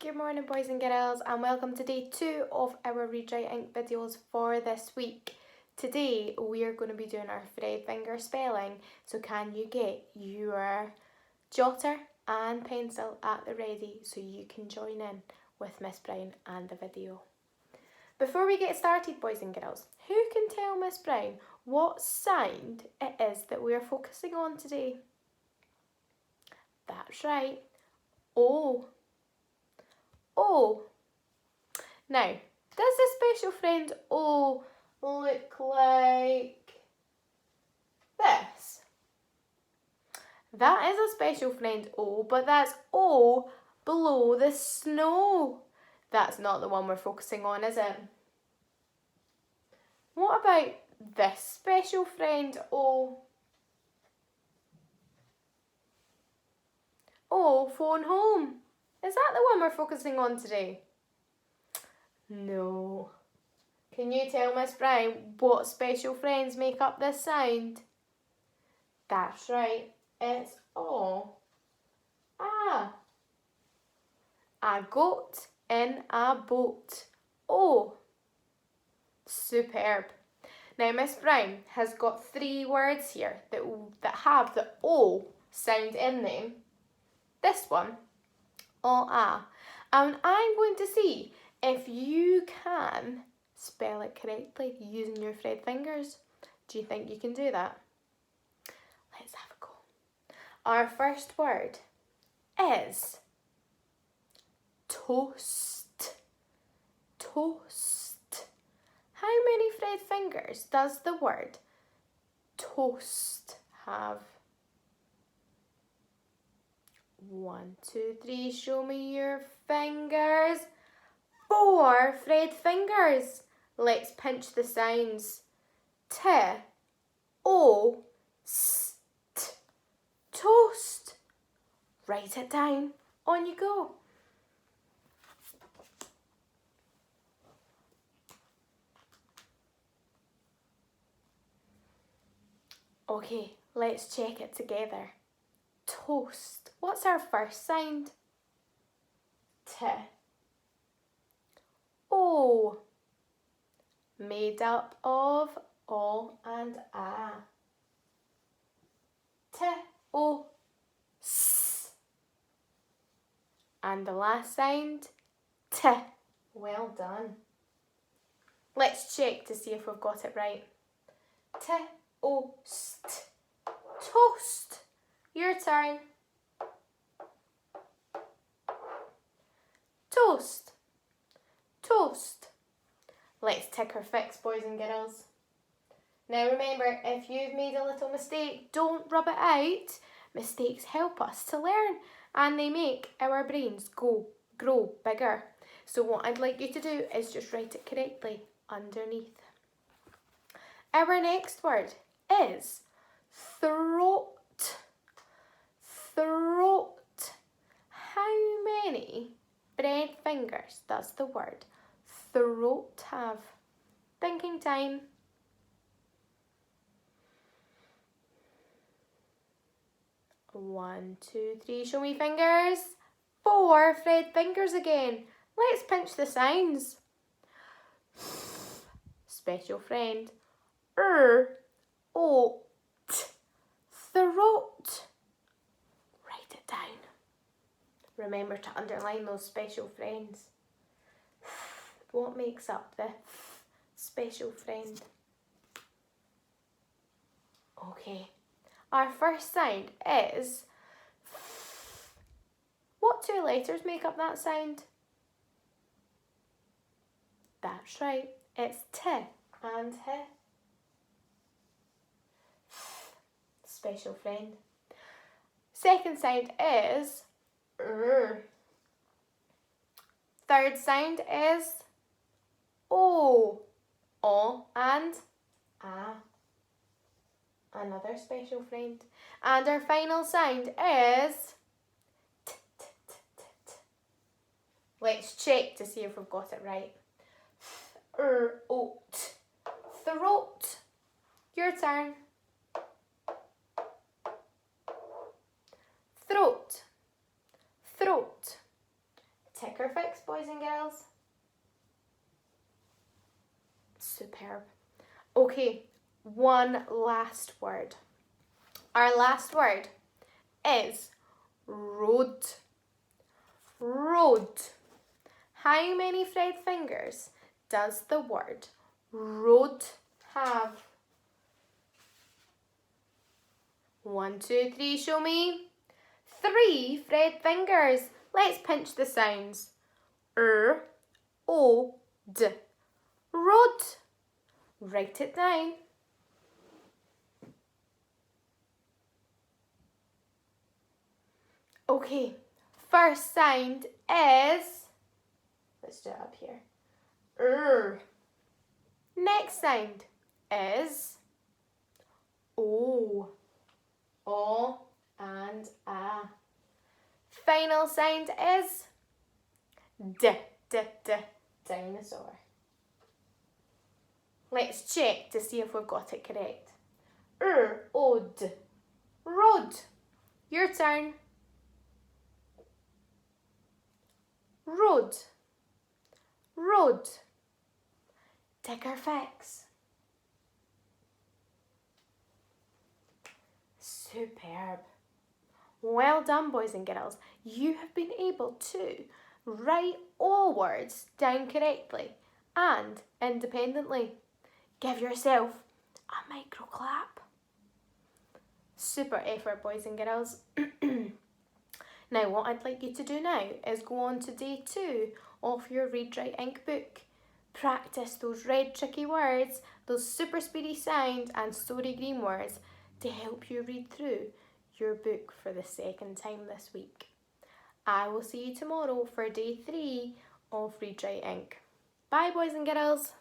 Good morning, boys and girls, and welcome to day 2 of our Read Write Ink videos for this week. Today we are going to be doing our thread finger spelling, so can you get your jotter and pencil at the ready so you can join in with Miss Brown and the video. Before we get started, boys and girls, who can tell Miss Brown what sound it is that we are focusing on today? That's right, O. O. Now, does the special friend O look like this? That is a special friend O, but that's O below the snow. That's not the one we're focusing on, is it? What about this special friend O? O, phone home. Is that the one we're focusing on today? No. Can you tell Miss Brown what special friends make up this sound? That's right, it's O. Ah. A goat in a boat. O. Superb. Now Miss Brown has got 3 words here that have the O sound in them. This one, O-A. And I'm going to see if you can spell it correctly using your thread fingers. Do you think you can do that? Let's have a go. Our first word is toast. Toast. How many thread fingers does the word toast have? 1, 2, 3, show me your fingers. 4 thread fingers. Let's pinch the sounds. T, O, st. Toast. Write it down. On you go. Okay, let's check it together. Toast. What's our first sound? T. O. Made up of O and A. T, O, S. And the last sound, T. Well done. Let's check to see if we've got it right. T, O, st. Toast. Your turn. Toast. Toast. Let's tick our fix, boys and girls. Now remember, if you've made a little mistake, don't rub it out. Mistakes help us to learn and they make our brains grow bigger. So what I'd like you to do is just write it correctly underneath. Our next word is throat. Throat. How many thread fingers does the word throat have? Thinking time. 1, 2, 3, show me fingers. 4 thread fingers again. Let's pinch the sounds. Special friend. O, t. Throat. Write it down. Remember to underline those special friends. What makes up the special friend? Okay. Our first sound is, what 2 letters make up that sound? That's right, it's T and H. Special friend. Second sound is R. Third sound is O. O and A. Another special friend. And our final sound is T, T, T, T, T. Let's check to see if we've got it right. Throat. Throat. Your turn. Throat. Throat. Ticker fix, boys and girls. Superb. Okay, one last word. Our last word is road. Road. How many thread fingers does the word road have? 1, 2, 3, show me. 3 thread fingers. Let's pinch the sounds. O, D. Road. Write it down. Okay, first sound is, let's do it up here. Next sound is O. O and A. Final sound is D, D, D, dinosaur. Let's check to see if we've got it correct. O-D, road. Your turn. Road. Road. Ticker fix. Superb. Well done, boys and girls. You have been able to write all words down correctly and independently. Give yourself a micro clap. Super effort, boys and girls. Now, what I'd like you to do now is go on to day 2 of your Read Write Ink book. Practice those red tricky words, those super speedy sound and story green words to help you read through your book for the second time this week. I will see you tomorrow for day 3 of Read Write Ink. Bye, boys and girls.